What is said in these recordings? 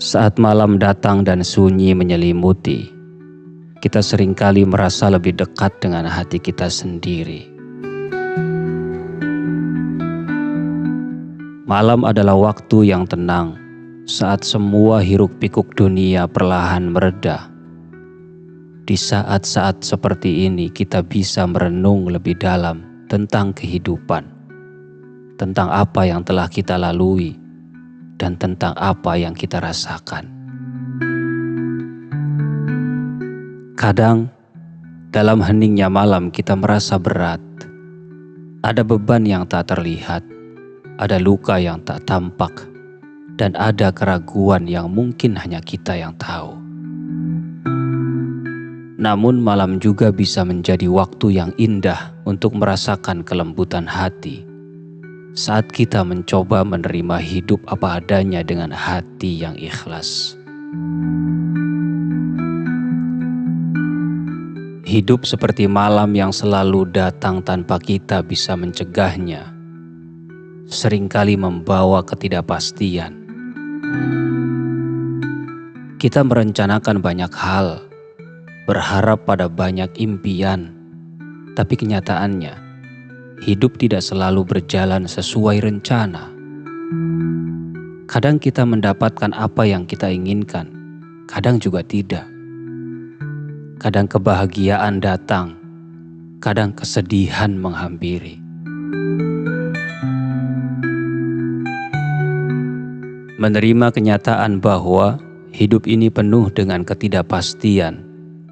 Saat malam datang dan sunyi menyelimuti, kita seringkali merasa lebih dekat dengan hati kita sendiri. Malam adalah waktu yang tenang, saat semua hiruk-pikuk dunia perlahan mereda. Di saat-saat seperti ini kita bisa merenung lebih dalam tentang kehidupan, tentang apa yang telah kita lalui, dan tentang apa yang kita rasakan. Kadang, dalam heningnya malam kita merasa berat. Ada beban yang tak terlihat, ada luka yang tak tampak, dan ada keraguan yang mungkin hanya kita yang tahu. Namun malam juga bisa menjadi waktu yang indah untuk merasakan kelembutan hati. Saat kita mencoba menerima hidup apa adanya dengan hati yang ikhlas. Hidup seperti malam yang selalu datang tanpa kita bisa mencegahnya. Seringkali membawa ketidakpastian. Kita merencanakan banyak hal, berharap pada banyak impian, tapi kenyataannya, hidup tidak selalu berjalan sesuai rencana. Kadang kita mendapatkan apa yang kita inginkan, kadang juga tidak. Kadang kebahagiaan datang, kadang kesedihan menghampiri. Menerima kenyataan bahwa hidup ini penuh dengan ketidakpastian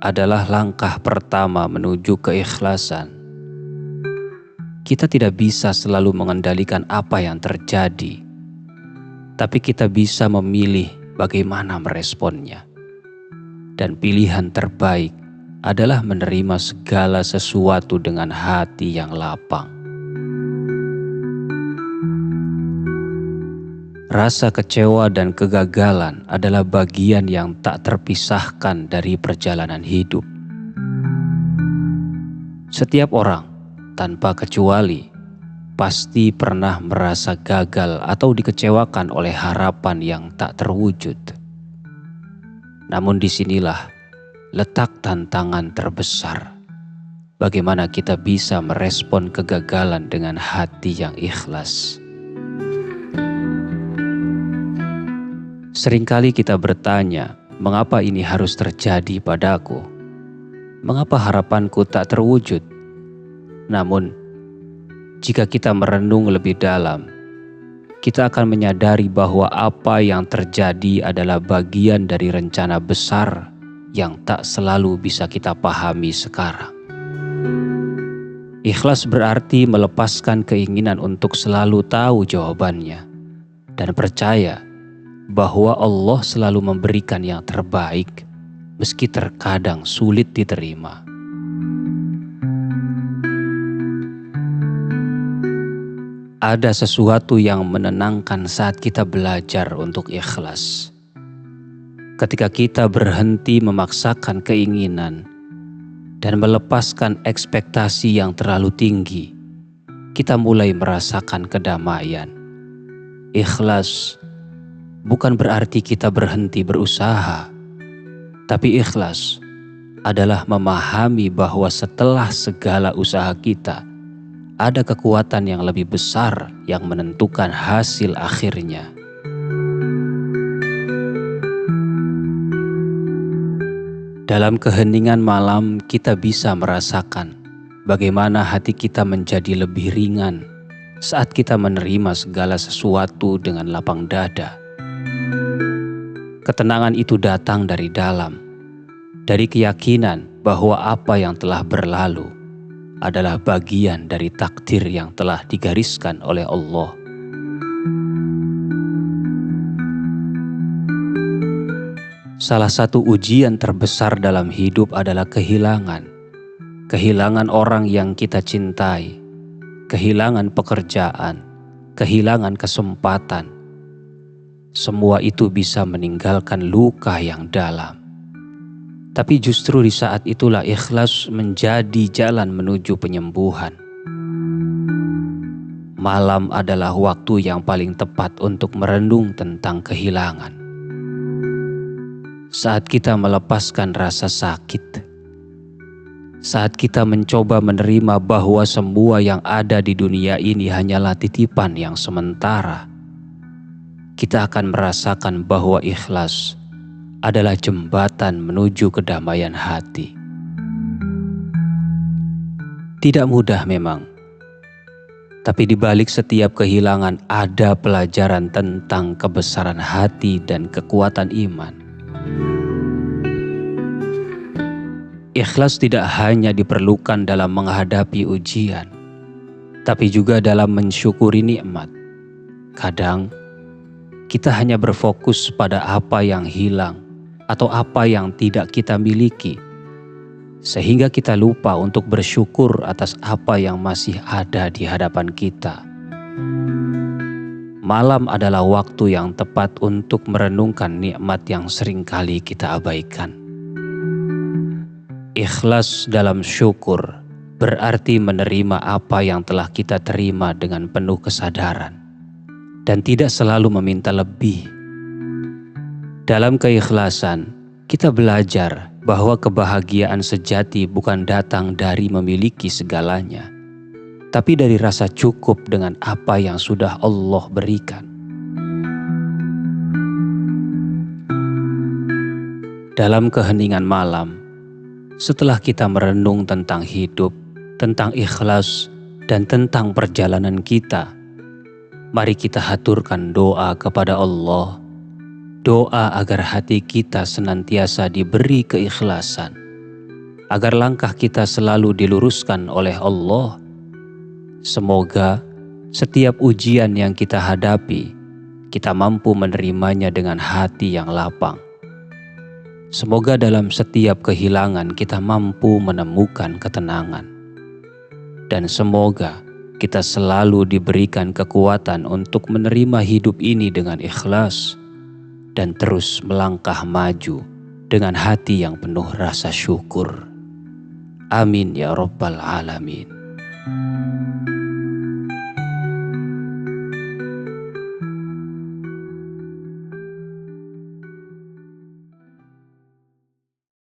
adalah langkah pertama menuju keikhlasan. Kita tidak bisa selalu mengendalikan apa yang terjadi, tapi kita bisa memilih bagaimana meresponnya. Dan pilihan terbaik adalah menerima segala sesuatu dengan hati yang lapang. Rasa kecewa dan kegagalan adalah bagian yang tak terpisahkan dari perjalanan hidup. Setiap orang, tanpa kecuali, pasti pernah merasa gagal atau dikecewakan oleh harapan yang tak terwujud. Namun disinilah letak tantangan terbesar. Bagaimana kita bisa merespon kegagalan dengan hati yang ikhlas. Seringkali kita bertanya, mengapa ini harus terjadi padaku? Mengapa harapanku tak terwujud? Namun, jika kita merenung lebih dalam, kita akan menyadari bahwa apa yang terjadi adalah bagian dari rencana besar yang tak selalu bisa kita pahami sekarang. Ikhlas berarti melepaskan keinginan untuk selalu tahu jawabannya dan percaya bahwa Allah selalu memberikan yang terbaik meski terkadang sulit diterima. Ada sesuatu yang menenangkan saat kita belajar untuk ikhlas. Ketika kita berhenti memaksakan keinginan dan melepaskan ekspektasi yang terlalu tinggi, kita mulai merasakan kedamaian. Ikhlas bukan berarti kita berhenti berusaha, tapi ikhlas adalah memahami bahwa setelah segala usaha kita, ada kekuatan yang lebih besar yang menentukan hasil akhirnya. Dalam keheningan malam kita bisa merasakan bagaimana hati kita menjadi lebih ringan saat kita menerima segala sesuatu dengan lapang dada. Ketenangan itu datang dari dalam, dari keyakinan bahwa apa yang telah berlalu adalah bagian dari takdir yang telah digariskan oleh Allah. Salah satu ujian terbesar dalam hidup adalah kehilangan. Kehilangan orang yang kita cintai, kehilangan pekerjaan, kehilangan kesempatan. Semua itu bisa meninggalkan luka yang dalam. Tapi justru di saat itulah ikhlas menjadi jalan menuju penyembuhan. Malam adalah waktu yang paling tepat untuk merenung tentang kehilangan. saat kita melepaskan rasa sakit, saat kita mencoba menerima bahwa semua yang ada di dunia ini hanyalah titipan yang sementara, kita akan merasakan bahwa ikhlas adalah jembatan menuju kedamaian hati. Tidak mudah memang, tapi di balik setiap kehilangan ada pelajaran tentang kebesaran hati dan kekuatan iman. Ikhlas tidak hanya diperlukan dalam menghadapi ujian, tapi juga dalam mensyukuri nikmat. Kadang, kita hanya berfokus pada apa yang hilang atau apa yang tidak kita miliki, sehingga kita lupa untuk bersyukur atas apa yang masih ada di hadapan kita. Malam adalah waktu yang tepat untuk merenungkan nikmat yang seringkali kita abaikan. Ikhlas dalam syukur berarti menerima apa yang telah kita terima dengan penuh kesadaran dan tidak selalu meminta lebih. Dalam keikhlasan, kita belajar bahwa kebahagiaan sejati bukan datang dari memiliki segalanya, tapi dari rasa cukup dengan apa yang sudah Allah berikan. Dalam keheningan malam, setelah kita merenung tentang hidup, tentang ikhlas, dan tentang perjalanan kita, mari kita haturkan doa kepada Allah. Doa agar hati kita senantiasa diberi keikhlasan, agar langkah kita selalu diluruskan oleh Allah. Semoga setiap ujian yang kita hadapi, kita mampu menerimanya dengan hati yang lapang. Semoga dalam setiap kehilangan kita mampu menemukan ketenangan. Dan semoga kita selalu diberikan kekuatan untuk menerima hidup ini dengan ikhlas dan terus melangkah maju dengan hati yang penuh rasa syukur. Amin ya Rabbal Alamin.